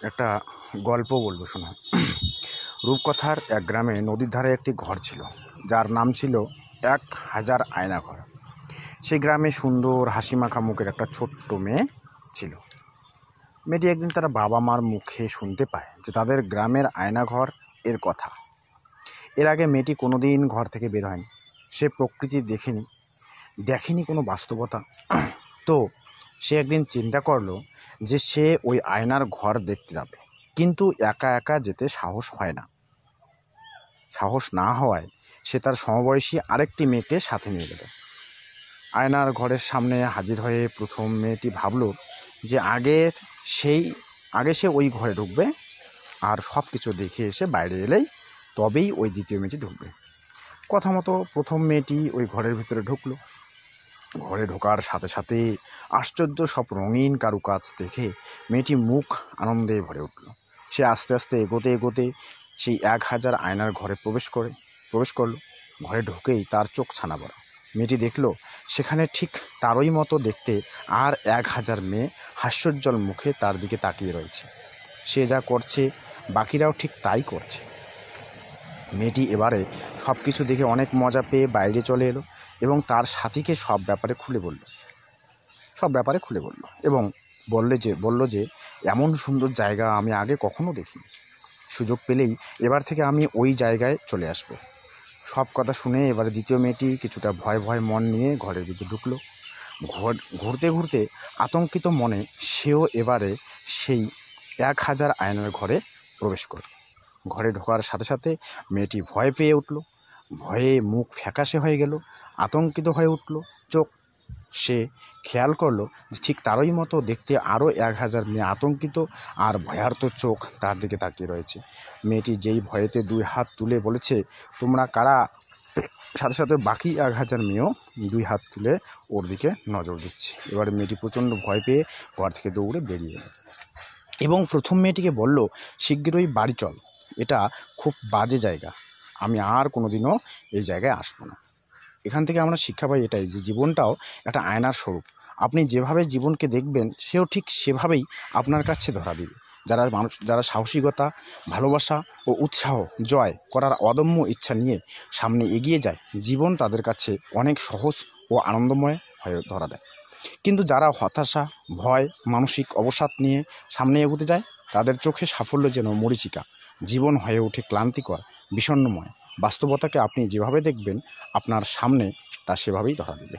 একটা গল্প বলবো, শোনো। রূপকথার এক গ্রামে নদীর ধারে একটি ঘর ছিল, যার নাম ছিল 1000 আয়না ঘর। সেই গ্রামে সুন্দর হাসিমাখা মুখের একটা ছোট্ট মেয়ে ছিল। মেয়েটি একদিন তার বাবা মার মুখে শুনতে পায় যে তাদের গ্রামের আয়নাঘর এর কথা। এর আগে মেয়েটি কোনোদিন ঘর থেকে বের হয়নি, সে প্রকৃতি দেখেনি কোনো বাস্তবতা। তো সে একদিন চিন্তা করলো যে সে ওই আয়নার ঘর দেখতে যাবে, কিন্তু একা একা যেতে সাহস না হওয়ায় সে তার সমবয়সী আরেকটি মেয়েকে সাথে নিয়ে গেল। আয়নার ঘরের সামনে হাজির হয়ে প্রথম মেয়েটি ভাবলো যে আগে সে ওই ঘরে ঢুকবে, আর সব কিছু দেখে এসে বাইরে এলেই তবেই ওই দ্বিতীয় মেয়েটি ঢুকবে। কথা মতো প্রথম মেয়েটি ওই ঘরের ভিতরে ঢুকলো। ঘরে ঢোকার সাথে সাথে আশ্চর্য সব রঙিন কারুকাজ দেখে মেয়েটি মুখ আনন্দে ভরে উঠল। সে আস্তে আস্তে এগোতে সেই 1000 আয়নার ঘরে প্রবেশ করলো। ঘরে ঢুকেই তার চোখ ছানা বড়া। মেয়েটি দেখলো সেখানে ঠিক তারই মতো দেখতে আর 1000 মেয়ে হাস্যোজ্জ্বল মুখে তার দিকে তাকিয়ে রয়েছে। সে যা করছে বাকিরাও ঠিক তাই করছে। মেয়েটি এবারে সব কিছু দেখে অনেক মজা পেয়ে বাইরে চলে এলো এবং তার সাথীকে সব ব্যাপারে খুলে বলল এবং বলল যে এমন সুন্দর জায়গা আমি আগে কখনো দেখিনি। সুযোগ পেলেই এবার থেকে আমি ওই জায়গায় চলে আসব। সব কথা শুনে এবারে দ্বিতীয় মেয়েটি কিছুটা ভয় মন নিয়ে ঘরের ভিতরে ঢুকলো। ঘুরতে আতঙ্কিত মনে সেও এবারে সেই 1000 আয়নার ঘরে প্রবেশ করল। ঘরে ঢোকার সাথে সাথে মেয়েটি ভয় পেয়ে উঠল। ভয়ে মুখ ফ্যাকাশে হয়ে গেল, আতঙ্কিত হয়ে উঠল চোখ। সে খেয়াল করলো যে ঠিক তারই মতো দেখতে আরও 1000 মেয়ে আতঙ্কিত আর ভয়ার্ত চোখ তার দিকে তাকিয়ে রয়েছে। মেয়েটি যেই ভয়েতে 2 হাত তুলে বলেছে, তোমরা কারা, সাথে সাথে বাকি 1000 মেয়েও 2 হাত তুলে ওর দিকে নজর দিচ্ছে। এবারে মেয়েটি প্রচণ্ড ভয় পেয়ে ঘর থেকে দৌড়ে বেরিয়ে এলো এবং প্রথম মেয়েটিকে বলল, শিগগিরই বাড়ি চল, এটা খুব বাজে জায়গা, আমি আর কোনোদিনও এই জায়গায় আসবো না। এখান থেকে আমরা শিক্ষা পাই এটাই যে জীবনটাও একটা আয়নার স্বরূপ। আপনি যেভাবে জীবনকে দেখবেন সেও ঠিক সেভাবেই আপনার কাছে ধরা দিবে। যারা সাহসিকতা, ভালোবাসা ও উৎসাহ জয় করার অদম্য ইচ্ছা নিয়ে সামনে এগিয়ে যায়, জীবন তাদের কাছে অনেক সহজ ও আনন্দময় হয়ে ধরা দেয়। কিন্তু যারা হতাশা, ভয়, মানসিক অবসাদ নিয়ে সামনে এগোতে যায়, তাদের চোখে সাফল্য যেন মরীচিকা, জীবন হয়ে ওঠে ক্লান্তিকর, বিষণ্ণময়। বাস্তবতাকে আপনি যেভাবে দেখবেন আপনার সামনে তা সেভাবেই ধরা দেবে।